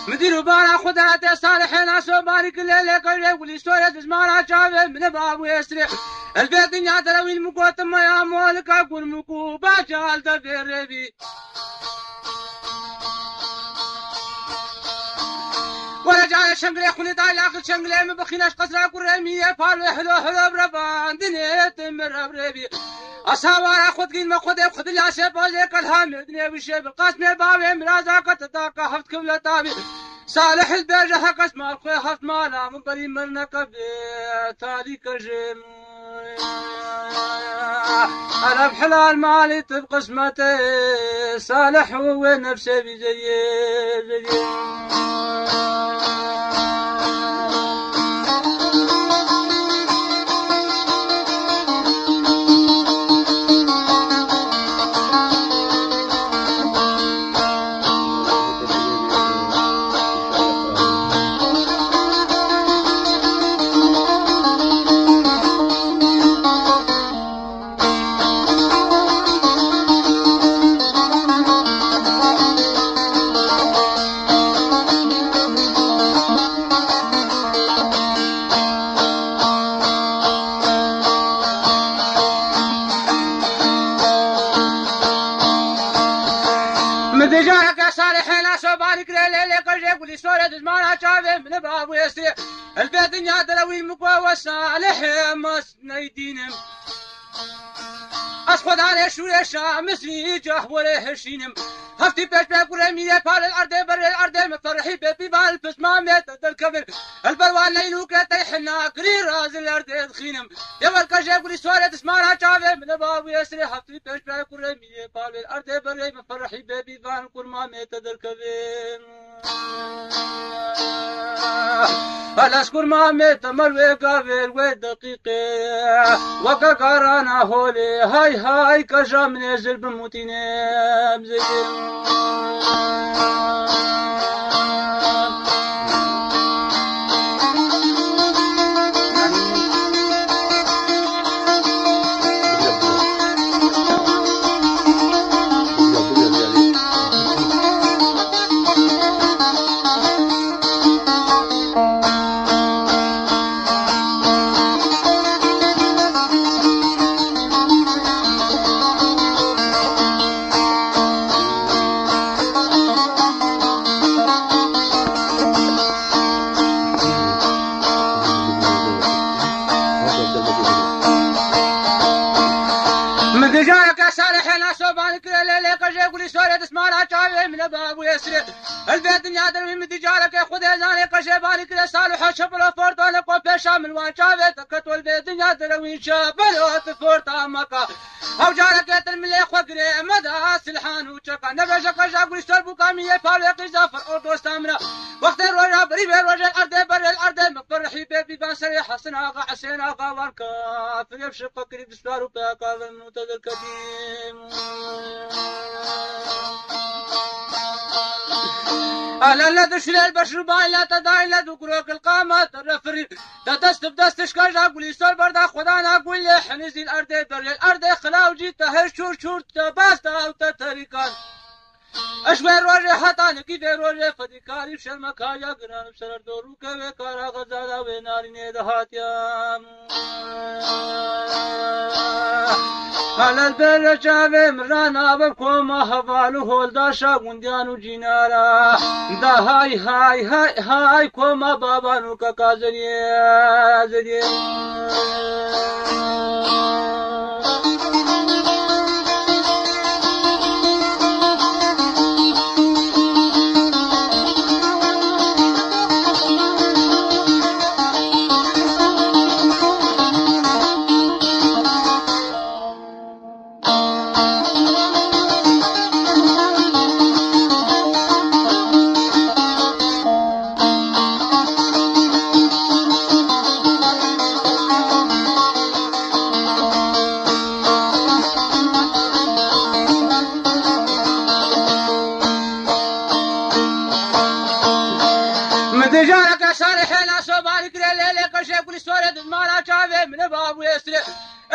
مدير بارا خدرات صالحين اسو بارك ليلك ولي سورة زمان شاف من باب يسري البيت يا دروي المقوت ما يا مولك اقول مكو باجال تفربي ورجع شنقلي خلي داي اخر شنقلي ما بخيناش قصرا كرميه فال حلو حلو بربان دنيا تمر بربي أصابر أخذ قين ما خذ لا شيء عليك الهم دنيا وشيء بالقاسم بابي مرازا كتتاك حفت كملة تابي صالح البيجة حقس ما الخوي حفت مالا من بري منك تالي كجيم أنا بحلال مالي تبقسمتي صالح هو نفسي بزي مدجاك صالحين اسو بارك ليلي قجيك ولي سورة زمان شافي من باب يسري البيت يا دروي المقوى صالح مسنيدينم أسخد على شو الشمس يجح ولا هشينم هفتي بيش بقول مية فال الأرض بر الأرض مفرحي ببي بالفس ما ميت الكبر البروان ليلوك تيحنا قرير راز الأرض خينم يا الكجيك ولي سورة زمان شافي من باب يسري هفتي بيش بقول مية فال الأرض بر مفرحي ببي بالكل ما ميت الكبر الأسكر ما ميت مروي كافر ودقيقة وككرانا هولي هاي هاي كجا من يزل بموتينام زين مدجاك صالحين اسو بارك ليلي قجيك ولي سورة زمان شافي من باب يسري البيت يا دروي مدجاك خذ زاني قجي بارك صالح شبل فورتان كوفي شامل وان شافي تكت والبيت يا دروي شبل فورتا مكا او جارك ترملي خقري مدى سلحان وشكا نبجك جاك ولي سور بوكامي فالق زافر او دوستامنا وقت الرجا بري الرجا الارض بر الارض مفرحي بيبي باسري حسن اغا حسين اغا وانكا في يفشق قريب سوار وباقا المنتظر القديم أهلا لا تشري البشر باي لا تداعي لا تقرأك القامة الرفري تدست بدستش كاجا قولي سول بردا خدانا قول لي حنزي الأرض بر الأرض خلاو جيت تهر شور تباستا أو تتريكان أشوي روجي حتى كيف روجي فديكاري بشل مكايا قران بسر دورو كوي كارا غزالا ويناري نيدهات يا على البر شافي مرانا بكوما حوالو هولدا شاغونديانو جينارا دا هاي هاي هاي هاي كوما بابانو كاكازريه زريه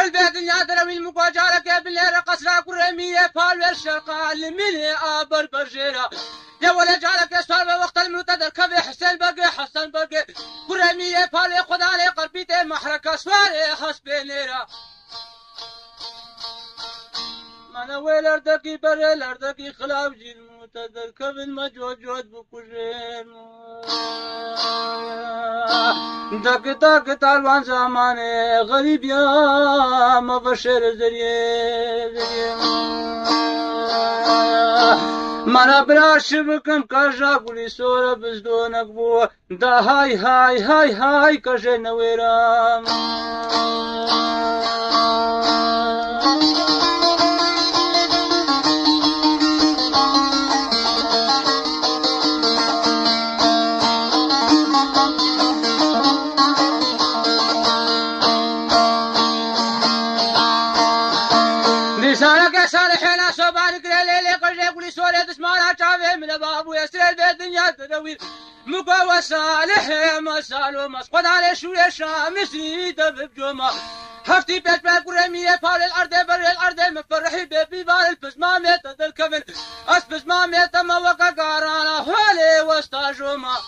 البيت النادر من المقاجارة بالليل قصرا كرمية فالو الشرقاء لمني آبر برجيرة يا ولا جالك يسوال وقت المنتظر كفي حسين بقي حسن بقي كرمية فالو خداني قربيتي محركة سوالي حسبي نيرة مانا ويل اردكي بريل اردكي خلاف جيل متدر كفن مجوجود بكجين دك تالوان زمانه غريب يا مبشر زريه مانا براش بكم كاجا قولي سورة بزدونك بو دا هاي هاي هاي هاي كاجا نويرام لسانك صالحين صبانك ليلي قجي قولي سوري تسمعنا شافي من بابو يسري البيت دنيا تدوير مقوى صالح مسالو مسقط على شوية شامسي دفب جمع هفتي بيت بيت قرمية فال الأرض بر الأرض مفرحي بيبي بال البزمامية تدل كفن أس بزمامية موقع قارانا هولي وسطا جمع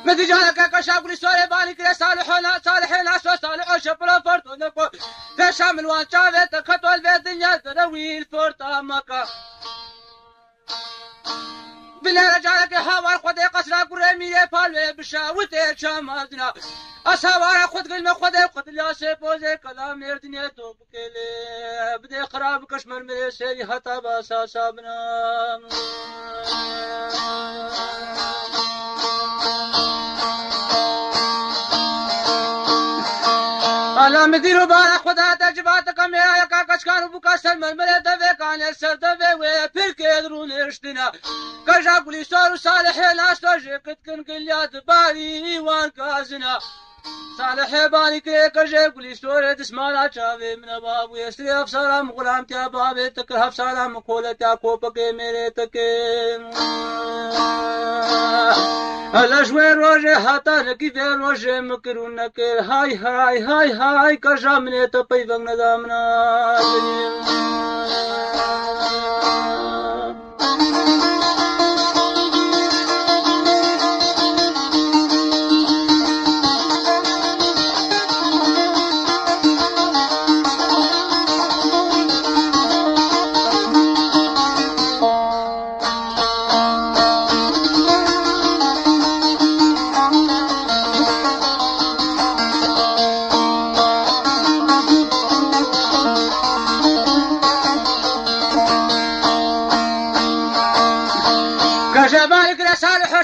مدجالك كشاقولي سوري باني كري صالحين عسو صالحو شبلا فرطو نقو فيشا من وان شافي تكتو البيت دنيا تدوي الفرطة مكا بلا رجالك هاوار خودي قصرا قرمية فالوي بشاوتي شامازنا أساوار خود قلم خودي قد الياسي بوزي كلام نيردنيا توبكيلي بدي خراب كشمر مري سيري حتى باسا سابنا على مدير بارا خدا تجباتك ميرا يكا كشكان بوكا سلمن ملي دفي كان السر دفي ويبير كيدرون ارشتنا كجا قولي سور صالحي ناستو جيكت كن كليات باري وان كازنا صالحي باني كي كجا قولي سور تسمانا شافي من بابو يسري افسارام غلام تيا بابي تكر افسارام مقولة تيا كوبكي ميري تكي الأجوار روجه حتى نكي في روجه مكرون نكر هاي هاي هاي هاي كجا مني تبيفن ندامنا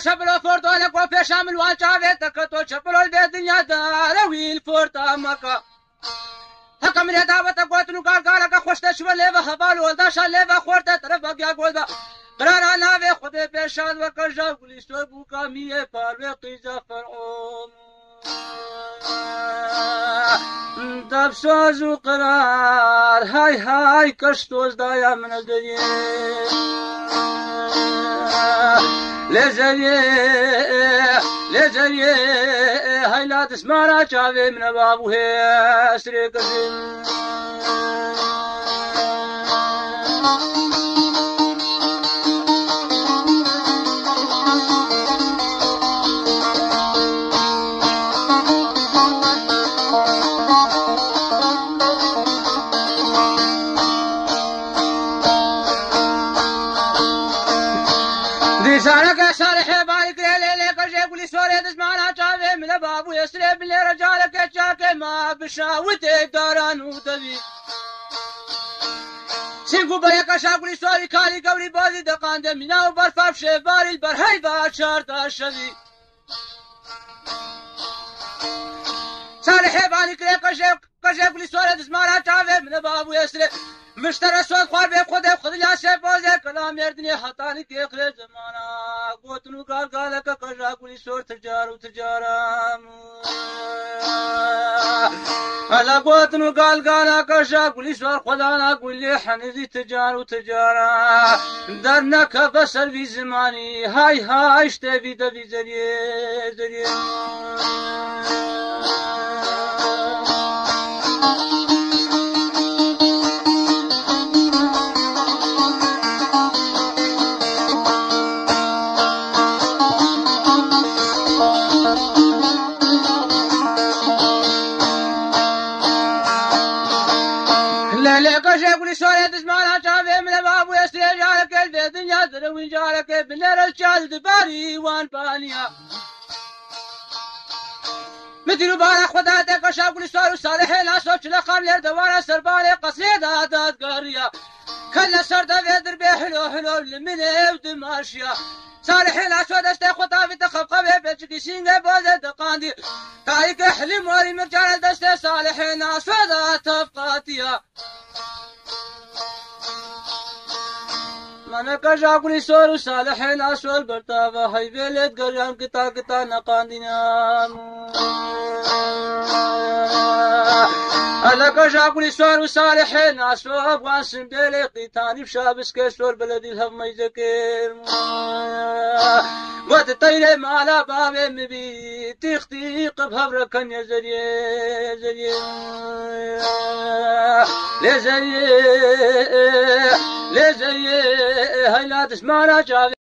شبلو فورتو لكو في شامل وان شافي تكتو شبلو البيت دنيا داروي الفورتا مكا هكا من يدابة قوتنو قالك خوشتا شوال ليفا هبالو والداشا ليفا خورتا طرف بقيا قولبا قرارا نافي خودي بيشاد وكجا قولي سوبوكا مية فالوي قيزا فرعون دبسوز وقرار هاي هاي كشتوز دايا من الدنيا لزريه هاي لا تسمعنا شافي من بابو هي اسري كزين لسانك صالح بايك ليلي كجي قولي سوري تسمعنا شافي من بابو يسري باللي رجالك شاكي ما بشاوتي داران ودبي سينكو بيك شاقولي سوري كالي قولي بازي دقان دمنا وبرفاف شباري البرهي باشارتا الشذي صالح بايك ليلي كجي قولي سوري تسمعنا شافي من بابو يسري مشترى صوت خوار بيب خود يا شبوزي كلام يردني حطاني تيخل زمانا قوتنو قالك كجا قولي سور تجار وتجارام على قوتن وقال قانا كشا قولي سوار خدانا قولي حنذي تجار وتجارة درناك بسر في زماني هاي هاي اشتبي دبي زريه زريه لك شيخ سورة تسمعنا شافي من الباب ويسري جارك البيت الناس وين جارك بنر الشال دباري وان بانيا مثل بارك خداتك شاف سورة صالحين أصوب لخام لردوانا سرباني قصيدة داد قرية كل سرد بيدر بحلو حلو لمنه ودماشيا صالحين أسود استيقظا في تخبقه بيتشكي سينغ بوزة دقاندي تايك حلم وري مرجان دستي صالحين أسود تفقاتيا من كجا كل سور صالحين أسود برتابة هاي بيلت قريان كتا كتا نقاندينا لك جاكولي سوار صالحين أسواب وانسن بيلي تاني بشابس كسور بلدي الهم يذكر وتطيري مالا بابي مبي تختيق بهبركن يا زريه زريه لزريه لزريه هاي لا تسمعنا